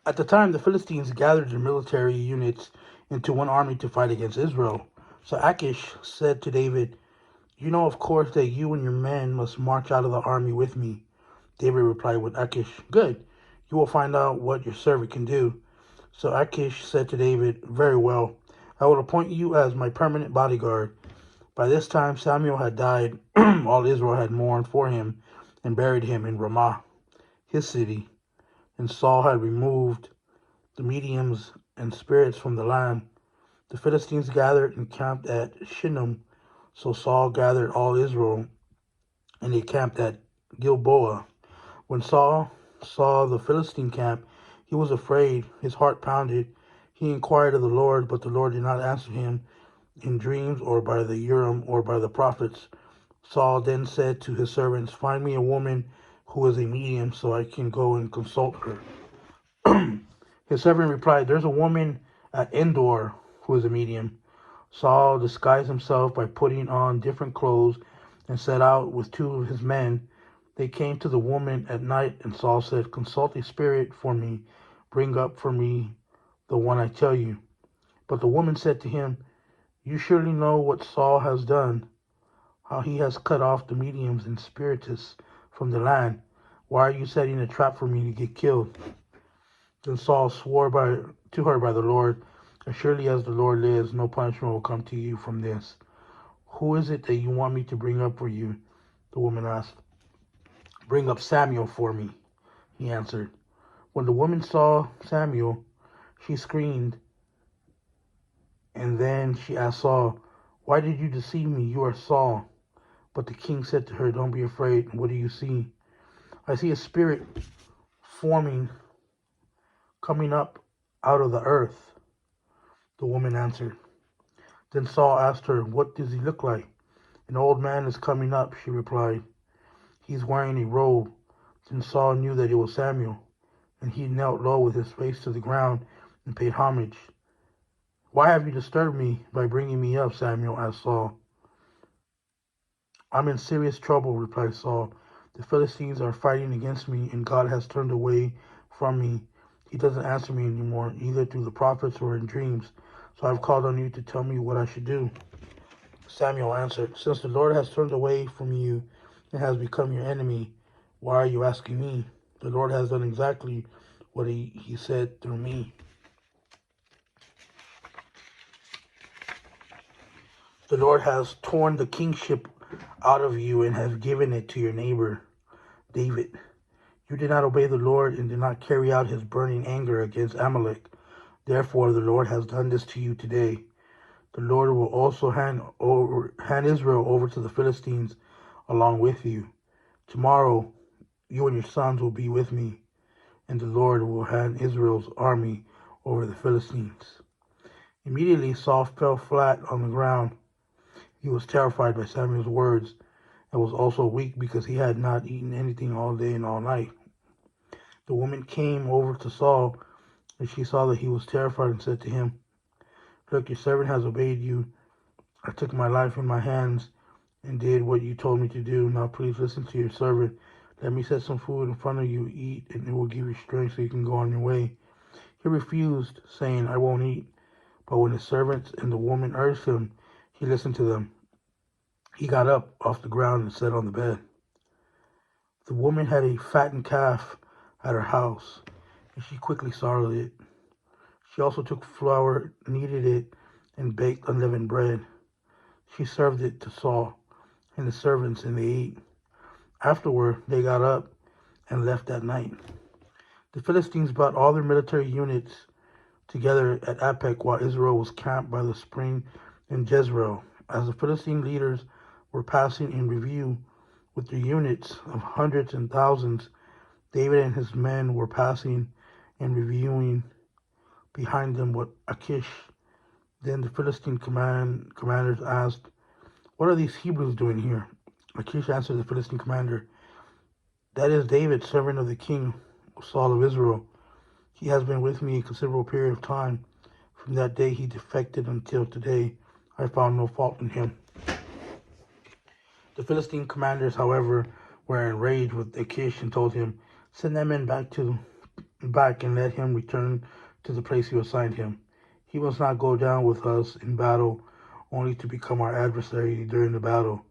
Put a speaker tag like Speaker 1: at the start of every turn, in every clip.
Speaker 1: At the time, the Philistines gathered their military units into one army to fight against Israel. So Achish said to David, "You know, of course, that you and your men must march out of the army with me." David replied with Achish, "Good. You will find out what your servant can do." So Achish said to David, "Very well. I will appoint you as my permanent bodyguard." By this time Samuel had died. All Israel had mourned for him and buried him in Ramah, his city. And Saul had removed the mediums and spirits from the land. The Philistines gathered and camped at Shinnam. So Saul gathered all Israel, and they camped at Gilboa. When Saul saw the Philistine camp, he was afraid. His heart pounded. He inquired of the Lord, but the Lord did not answer him in dreams or by the Urim or by the prophets. Saul then said to his servants, "Find me a woman who is a medium so I can go and consult her." His servant replied, "There's a woman at Endor who is a medium." Saul disguised himself by putting on different clothes and set out with two of his men. They came to the woman at night, and Saul said, "Consult a spirit for me. Bring up for me the one I tell you." But the woman said to him, "You surely know what Saul has done, how he has cut off the mediums and spiritists from the land. Why are you setting a trap for me to get killed?" Then Saul swore to her by the Lord, "As surely as the Lord lives, no punishment will come to you from this." "Who is it that you want me to bring up for you?" the woman asked. "Bring up Samuel for me," he answered. When the woman saw Samuel, she screamed, and then she asked Saul, "Why did you deceive me? You are Saul." But the king said to her, "Don't be afraid. What do you see?" "I see a spirit forming, coming up out of the earth," the woman answered. Then Saul asked her, "What does he look like?" "An old man is coming up," she replied. "He's wearing a robe." Then Saul knew that it was Samuel, and he knelt low with his face to the ground and paid homage. "Why have you disturbed me by bringing me up?" Samuel asked Saul. "I'm in serious trouble," replied Saul. "The Philistines are fighting against me, and God has turned away from me. He doesn't answer me anymore, either through the prophets or in dreams. So I've called on you to tell me what I should do." Samuel answered, "Since the Lord has turned away from you and has become your enemy, why are you asking me? The Lord has done exactly what he said through me." "The Lord has torn the kingship out of you and has given it to your neighbor, David. You did not obey the Lord and did not carry out his burning anger against Amalek. Therefore, the Lord has done this to you today. The Lord will also hand Israel over to the Philistines along with you. Tomorrow, you and your sons will be with me, and the Lord will hand Israel's army over the Philistines." Immediately, Saul fell flat on the ground. He was terrified by Samuel's words and was also weak because he had not eaten anything all day and all night. The woman came over to Saul, and she saw that he was terrified and said to him, "Look, your servant has obeyed you. I took my life in my hands and did what you told me to do. Now please listen to your servant. Let me set some food in front of you, eat, and it will give you strength so you can go on your way." He refused, saying, "I won't eat." But when his servants and the woman urged him, he listened to them. He got up off the ground and sat on the bed. The woman had a fattened calf at her house, and she quickly slaughtered it. She also took flour, kneaded it, and baked unleavened bread. She served it to Saul and his servants, and they ate. Afterward, they got up and left that night. The Philistines brought all their military units together at Aphek while Israel was camped by the spring in Jezreel. As the Philistine leaders were passing in review with their units of hundreds and thousands, David and his men were passing and reviewing behind them with Achish. Then the Philistine commanders asked, "What are these Hebrews doing here?" Achish answered the Philistine commander, "That is David, servant of the king Saul of Israel. He has been with me a considerable period of time. From that day he defected until today. I found no fault in him." The Philistine commanders, however, were enraged with Achish and told him, "Send that man back to back and let him return to the place you assigned him. He must not go down with us in battle only to become our adversary during the battle.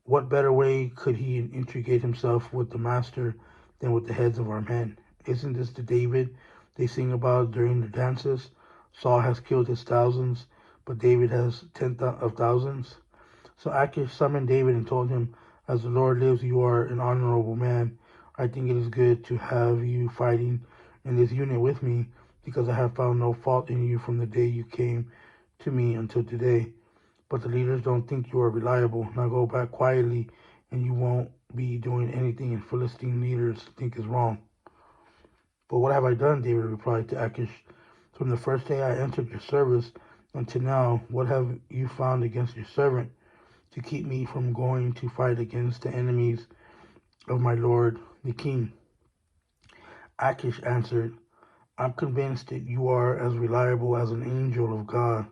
Speaker 1: What better way could he integrate himself with the master than with the heads of our men? Isn't this the David they sing about during the dances? Saul has killed his thousands, but David has tens of thousands. So Achish summoned David and told him, "As the Lord lives, you are an honorable man. I think it is good to have you fighting in this unit with me, because I have found no fault in you from the day you came to me until today. But the leaders don't think you are reliable. Now go back quietly, and you won't be doing anything Philistine leaders think is wrong." "But what have I done?" David replied to Achish. "From the first day I entered your service until now, what have you found against your servant to keep me from going to fight against the enemies of my lord the king?" Achish answered, "I'm convinced that you are as reliable as an angel of God.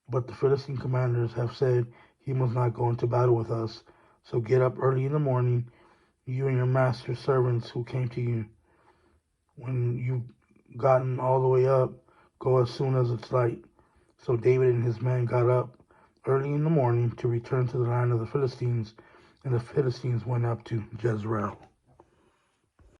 Speaker 1: But the Philistine commanders have said he must not go into battle with us. So get up early in the morning, you and your master's servants who came to you. When you've gotten all the way up, go as soon as it's light." So David and his men got up early in the morning to return to the land of the Philistines, and the Philistines went up to Jezreel.